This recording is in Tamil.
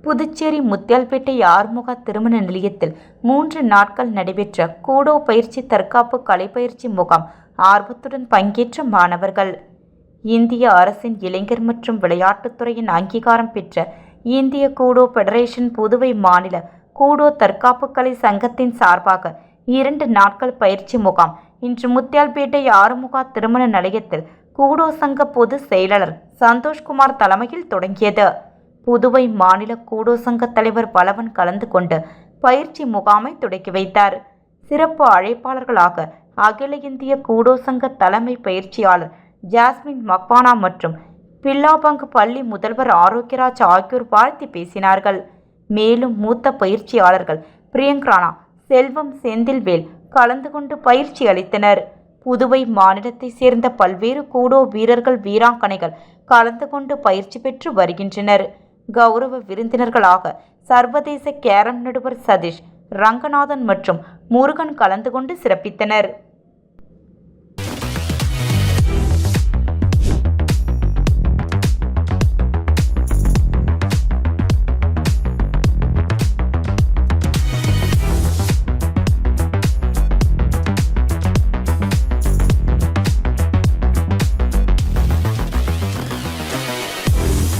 புதுச்சேரி முத்தியால்பேட்டை ஆறுமுக திருமண நிலையத்தில் 3 நாட்கள் நடைபெற்ற கூடோ பயிற்சி தற்காப்பு கலைப்பயிற்சி முகாம் ஆர்வத்துடன் பங்கேற்ற மாணவர்கள். இந்திய அரசின் இளைஞர் மற்றும் விளையாட்டுத்துறையின் அங்கீகாரம் பெற்ற இந்திய கூடோ பெடரேஷன் புதுவை மாநில கூடோ தற்காப்பு கலை சங்கத்தின் சார்பாக 2 நாட்கள் பயிற்சி முகாம் இன்று முத்தியால்பேட்டை ஆறுமுக திருமண நிலையத்தில் கூடோ சங்க பொதுச் செயலாளர் சந்தோஷ்குமார் தலைமையில் தொடங்கியது. புதுவை மாநில கூடோ சங்க தலைவர் பலவன் கலந்து கொண்டு பயிற்சி முகாமை தொடக்கி வைத்தார். சிறப்பு அழைப்பாளர்களாக அகில இந்திய கூடோ சங்க தலைமை பயிற்சியாளர் ஜாஸ்மின் மக்வானா மற்றும் பில்லாபங்கு பள்ளி முதல்வர் ஆரோக்கியராஜ் ஆகியோர் வாழ்த்தி பேசினார்கள். மேலும் மூத்த பயிற்சியாளர்கள் பிரியங்கரானா, செல்வம், செந்தில்வேல் கலந்து கொண்டு பயிற்சி அளித்தனர். புதுவை மாநிலத்தை சேர்ந்த பல்வேறு கூடோ வீரர்கள், வீராங்கனைகள் கலந்து கொண்டு பயிற்சி பெற்று வருகின்றனர். கௌரவ விருந்தினர்களாக சர்வதேச கேரம் நடுவர் சதீஷ், ரங்கநாதன் மற்றும் முருகன் கலந்து கொண்டு சிறப்பித்தனர்.